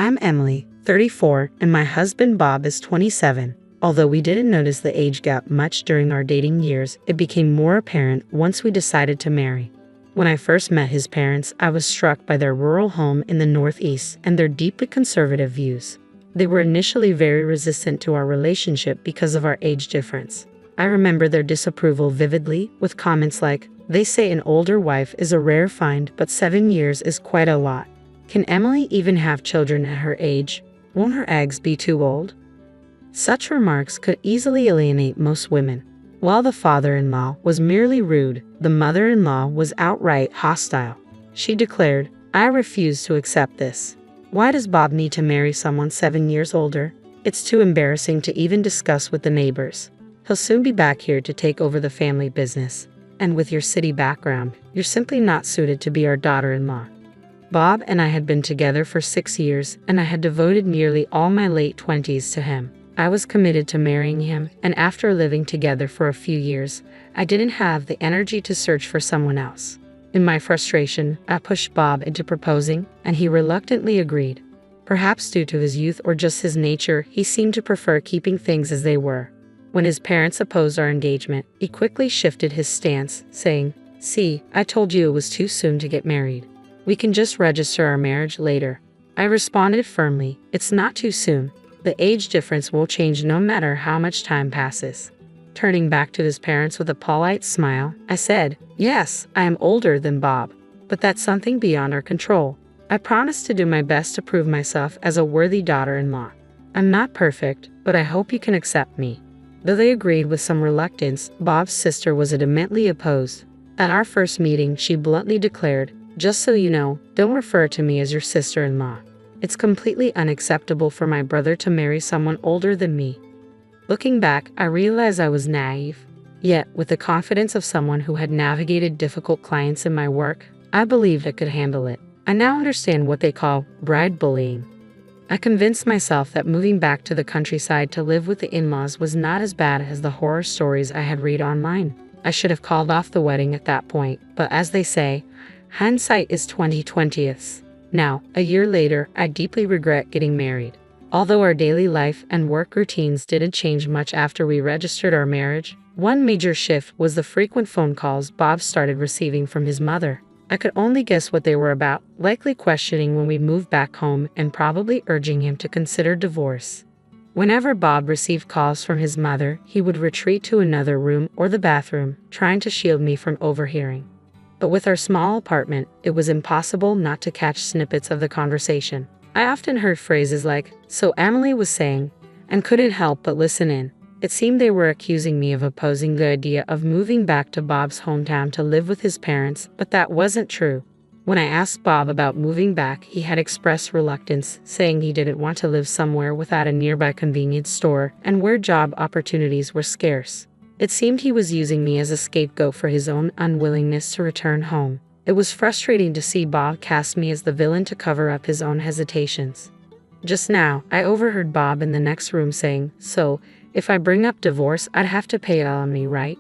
I'm Emily, 34, and my husband Bob is 27. Although we didn't notice the age gap much during our dating years, it became more apparent once we decided to marry. When I first met his parents, I was struck by their rural home in the Northeast and their deeply conservative views. They were initially very resistant to our relationship because of our age difference. I remember their disapproval vividly, with comments like, "They say an older wife is a rare find, but 7 years is quite a lot. Can Emily even have children at her age? Won't her eggs be too old?" Such remarks could easily alienate most women. While the father-in-law was merely rude, the mother-in-law was outright hostile. She declared, "I refuse to accept this. Why does Bob need to marry someone 7 years older? It's too embarrassing to even discuss with the neighbors. He'll soon be back here to take over the family business. And with your city background, you're simply not suited to be our daughter-in-law." Bob and I had been together for 6 years, and I had devoted nearly all my late 20s to him. I was committed to marrying him, and after living together for a few years, I didn't have the energy to search for someone else. In my frustration, I pushed Bob into proposing, and he reluctantly agreed. Perhaps due to his youth or just his nature, he seemed to prefer keeping things as they were. When his parents opposed our engagement, he quickly shifted his stance, saying, "See, I told you it was too soon to get married. We can just register our marriage later." I responded firmly, "It's not too soon. The age difference will change no matter how much time passes." Turning back to his parents with a polite smile, I said, "Yes, I am older than Bob, but that's something beyond our control. I promise to do my best to prove myself as a worthy daughter-in-law. I'm not perfect, but I hope you can accept me." Though they agreed with some reluctance, Bob's sister was adamantly opposed. At our first meeting, she bluntly declared, "Just so you know, don't refer to me as your sister-in-law. It's completely unacceptable for my brother to marry someone older than me." Looking back, I realized I was naive. Yet, with the confidence of someone who had navigated difficult clients in my work, I believed I could handle it. I now understand what they call bride bullying. I convinced myself that moving back to the countryside to live with the in-laws was not as bad as the horror stories I had read online. I should have called off the wedding at that point, but as they say, hindsight is 20/20. Now, a year later, I deeply regret getting married. Although our daily life and work routines didn't change much after we registered our marriage, one major shift was the frequent phone calls Bob started receiving from his mother. I could only guess what they were about, likely questioning when we moved back home and probably urging him to consider divorce. Whenever Bob received calls from his mother, he would retreat to another room or the bathroom, trying to shield me from overhearing. But with our small apartment, it was impossible not to catch snippets of the conversation. I often heard phrases like, "So Emily was saying," and couldn't help but listen in. It seemed they were accusing me of opposing the idea of moving back to Bob's hometown to live with his parents, but that wasn't true. When I asked Bob about moving back, he had expressed reluctance, saying he didn't want to live somewhere without a nearby convenience store and where job opportunities were scarce. It seemed he was using me as a scapegoat for his own unwillingness to return home. It was frustrating to see Bob cast me as the villain to cover up his own hesitations. Just now, I overheard Bob in the next room saying, "So, if I bring up divorce, I'd have to pay alimony, right?"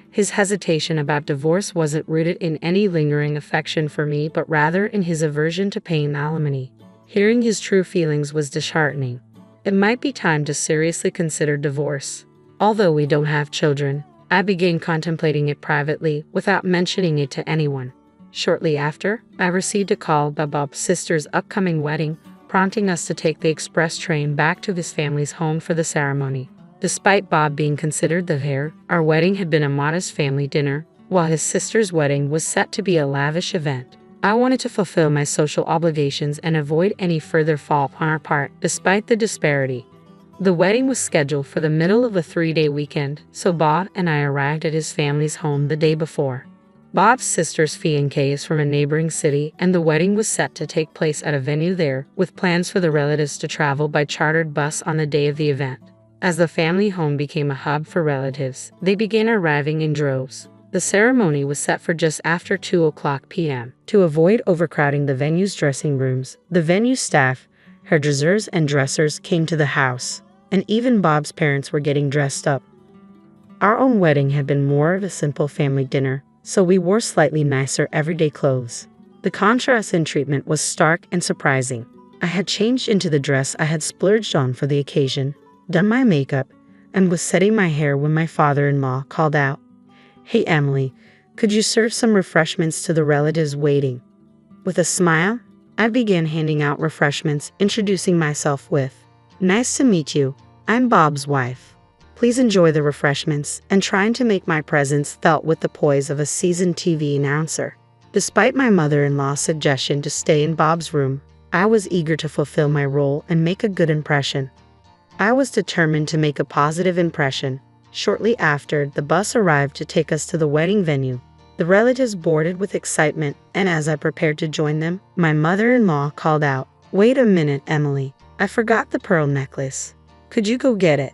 His hesitation about divorce wasn't rooted in any lingering affection for me, but rather in his aversion to paying alimony. Hearing his true feelings was disheartening. It might be time to seriously consider divorce. Although we don't have children, I began contemplating it privately without mentioning it to anyone. Shortly after, I received a call about Bob's sister's upcoming wedding, prompting us to take the express train back to his family's home for the ceremony. Despite Bob being considered the heir, our wedding had been a modest family dinner, while his sister's wedding was set to be a lavish event. I wanted to fulfill my social obligations and avoid any further fault on our part, despite the disparity. The wedding was scheduled for the middle of a 3-day weekend, so Bob and I arrived at his family's home the day before. Bob's sister's fiancé is from a neighboring city, and the wedding was set to take place at a venue there, with plans for the relatives to travel by chartered bus on the day of the event. As the family home became a hub for relatives, they began arriving in droves. The ceremony was set for just after 2:00 p.m. To avoid overcrowding the venue's dressing rooms, the venue staff, hairdressers and dressers came to the house, and even Bob's parents were getting dressed up. Our own wedding had been more of a simple family dinner, so we wore slightly nicer everyday clothes. The contrast in treatment was stark and surprising. I had changed into the dress I had splurged on for the occasion, done my makeup, and was setting my hair when my father-in-law called out, "Hey Emily, could you serve some refreshments to the relatives waiting?" With a smile, I began handing out refreshments, introducing myself with, "Nice to meet you, I'm Bob's wife. Please enjoy the refreshments," and trying to make my presence felt with the poise of a seasoned TV announcer. Despite my mother-in-law's suggestion to stay in Bob's room, I was eager to fulfill my role and make a good impression. I was determined to make a positive impression. Shortly after, the bus arrived to take us to the wedding venue. The relatives boarded with excitement, and as I prepared to join them, my mother-in-law called out, "Wait a minute, Emily. I forgot the pearl necklace. Could you go get it?"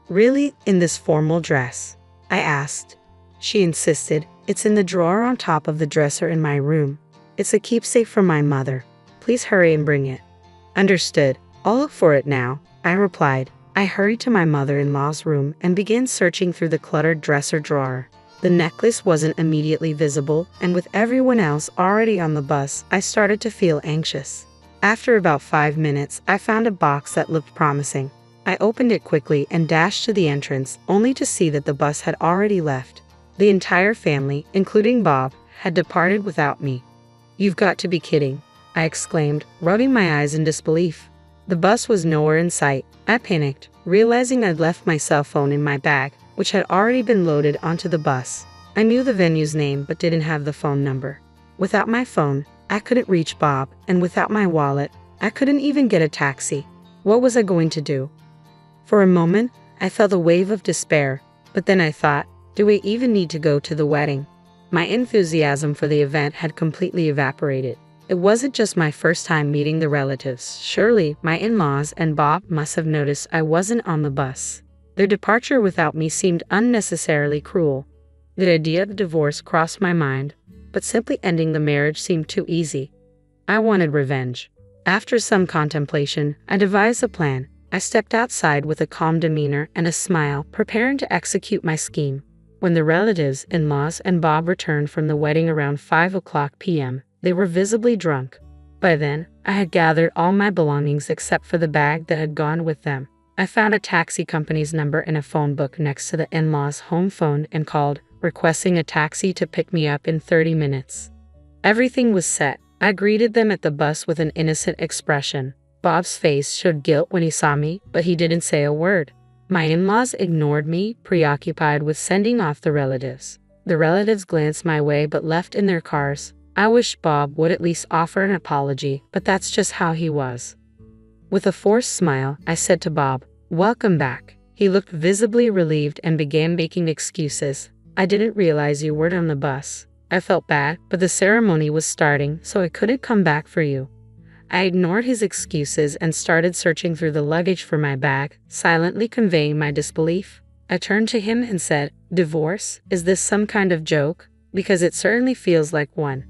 "Really, in this formal dress?" I asked. She insisted, "It's in the drawer on top of the dresser in my room. It's a keepsake from my mother. Please hurry and bring it." "Understood. I'll look for it now," I replied. I hurried to my mother-in-law's room and began searching through the cluttered dresser drawer. The necklace wasn't immediately visible, and with everyone else already on the bus, I started to feel anxious. After about 5 minutes, I found a box that looked promising. I opened it quickly and dashed to the entrance, only to see that the bus had already left. The entire family, including Bob, had departed without me. "You've got to be kidding," I exclaimed, rubbing my eyes in disbelief. The bus was nowhere in sight. I panicked, realizing I'd left my cell phone in my bag, which had already been loaded onto the bus. I knew the venue's name but didn't have the phone number. Without my phone, I couldn't reach Bob, and without my wallet, I couldn't even get a taxi. What was I going to do? For a moment, I felt a wave of despair, but then I thought, do we even need to go to the wedding? My enthusiasm for the event had completely evaporated. It wasn't just my first time meeting the relatives. Surely, my in-laws and Bob must have noticed I wasn't on the bus. Their departure without me seemed unnecessarily cruel. The idea of divorce crossed my mind, but simply ending the marriage seemed too easy. I wanted revenge. After some contemplation, I devised a plan. I stepped outside with a calm demeanor and a smile, preparing to execute my scheme. When the relatives, in-laws, and Bob returned from the wedding around 5:00 p.m., they were visibly drunk. By then, I had gathered all my belongings except for the bag that had gone with them. I found a taxi company's number in a phone book next to the in-laws' home phone and called, requesting a taxi to pick me up in 30 minutes. Everything was set. I greeted them at the bus with an innocent expression. Bob's face showed guilt when he saw me, but he didn't say a word. My in-laws ignored me, preoccupied with sending off the relatives. The relatives glanced my way but left in their cars. I wished Bob would at least offer an apology, but that's just how he was. With a forced smile, I said to Bob, "Welcome back." He looked visibly relieved and began making excuses. "I didn't realize you weren't on the bus. I felt bad, but the ceremony was starting, so I couldn't come back for you." I ignored his excuses and started searching through the luggage for my bag, silently conveying my disbelief. I turned to him and said, "Divorce? Is this some kind of joke? Because it certainly feels like one."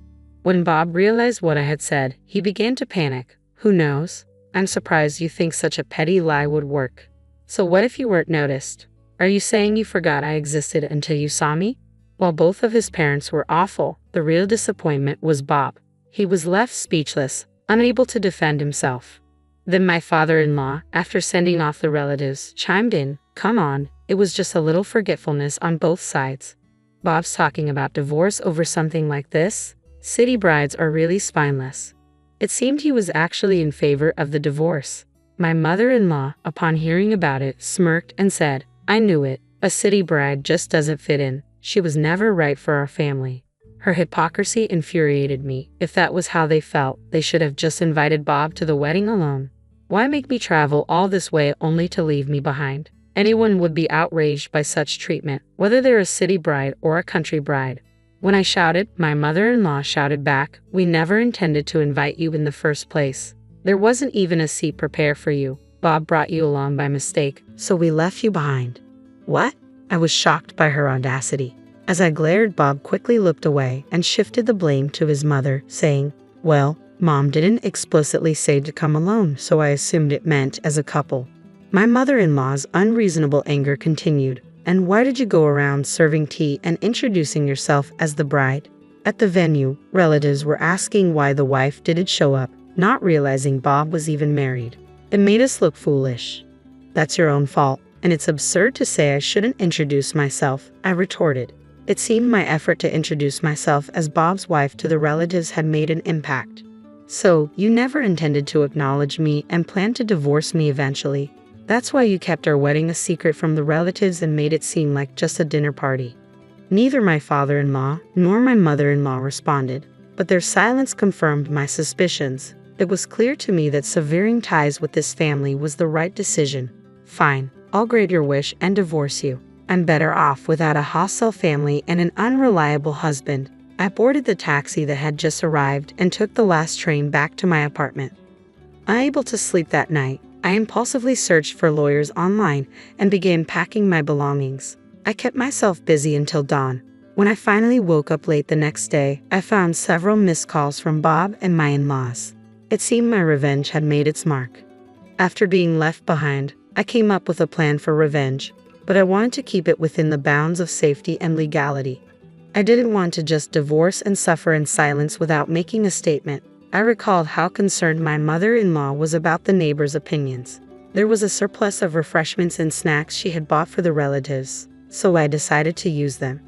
When Bob realized what I had said, he began to panic. "Who knows? I'm surprised you think such a petty lie would work. So what if you weren't noticed? Are you saying you forgot I existed until you saw me?" While both of his parents were awful, the real disappointment was Bob. He was left speechless, unable to defend himself. Then my father-in-law, after sending off the relatives, chimed in, "Come on, it was just a little forgetfulness on both sides. Bob's talking about divorce over something like this? City brides are really spineless." It seemed he was actually in favor of the divorce. My mother-in-law, upon hearing about it, smirked and said, "I knew it. A city bride just doesn't fit in. She was never right for our family." Her hypocrisy infuriated me. If that was how they felt, they should have just invited Bob to the wedding alone. Why make me travel all this way only to leave me behind? Anyone would be outraged by such treatment, whether they're a city bride or a country bride. When I shouted, my mother-in-law shouted back, "We never intended to invite you in the first place. There wasn't even a seat prepared for you. Bob brought you along by mistake, so we left you behind." "What?" I was shocked by her audacity. As I glared, Bob quickly looked away and shifted the blame to his mother, saying, "Well, Mom didn't explicitly say to come alone, so I assumed it meant as a couple." My mother-in-law's unreasonable anger continued. "And why did you go around serving tea and introducing yourself as the bride?" At the venue, relatives were asking why the wife didn't show up. not realizing Bob was even married. It made us look foolish. That's your own fault, and it's absurd to say I shouldn't introduce myself, I retorted. It seemed my effort to introduce myself as Bob's wife to the relatives had made an impact. So, you never intended to acknowledge me and planned to divorce me eventually. That's why you kept our wedding a secret from the relatives and made it seem like just a dinner party. Neither my father-in-law nor my mother-in-law responded, but their silence confirmed my suspicions. It was clear to me that severing ties with this family was the right decision. Fine, I'll grant your wish and divorce you. I'm better off without a hostile family and an unreliable husband. I boarded the taxi that had just arrived and took the last train back to my apartment. Unable to sleep that night, I impulsively searched for lawyers online and began packing my belongings. I kept myself busy until dawn. When I finally woke up late the next day, I found several missed calls from Bob and my in-laws. It seemed my revenge had made its mark. After being left behind, I came up with a plan for revenge, but I wanted to keep it within the bounds of safety and legality. I didn't want to just divorce and suffer in silence without making a statement. I recalled how concerned my mother-in-law was about the neighbors' opinions. There was a surplus of refreshments and snacks she had bought for the relatives, so I decided to use them.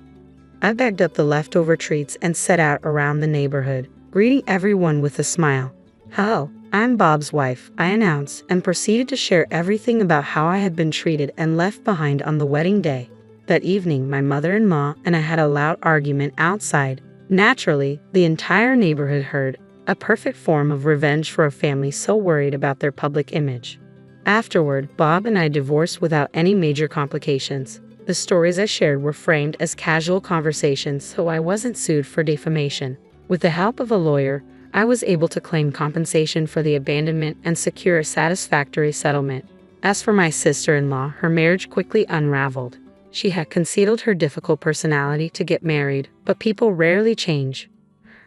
I bagged up the leftover treats and set out around the neighborhood, greeting everyone with a smile. "Hello, I'm Bob's wife," I announced, and proceeded to share everything about how I had been treated and left behind on the wedding day. That evening, my mother-in-law and I had a loud argument outside. Naturally, the entire neighborhood heard, a perfect form of revenge for a family so worried about their public image. Afterward, Bob and I divorced without any major complications. The stories I shared were framed as casual conversations, so I wasn't sued for defamation. With the help of a lawyer, I was able to claim compensation for the abandonment and secure a satisfactory settlement. As for my sister-in-law, her marriage quickly unraveled. She had concealed her difficult personality to get married, but people rarely change.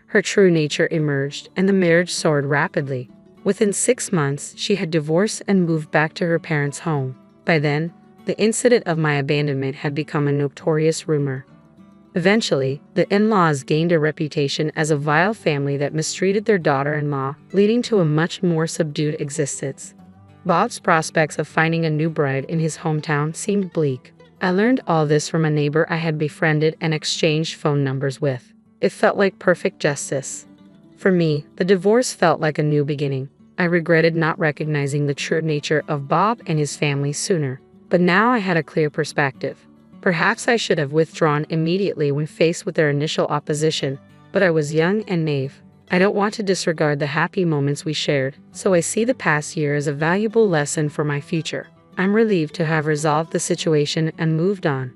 Her true nature emerged, and the marriage soared rapidly. Within 6 months, she had divorced and moved back to her parents' home. By then, the incident of my abandonment had become a notorious rumor. Eventually, the in-laws gained a reputation as a vile family that mistreated their daughter-in-law, leading to a much more subdued existence. Bob's prospects of finding a new bride in his hometown seemed bleak. I learned all this from a neighbor I had befriended and exchanged phone numbers with. It felt like perfect justice. For me, the divorce felt like a new beginning. I regretted not recognizing the true nature of Bob and his family sooner, but now I had a clear perspective. Perhaps I should have withdrawn immediately when faced with their initial opposition, but I was young and naive. I don't want to disregard the happy moments we shared, so I see the past year as a valuable lesson for my future. I'm relieved to have resolved the situation and moved on.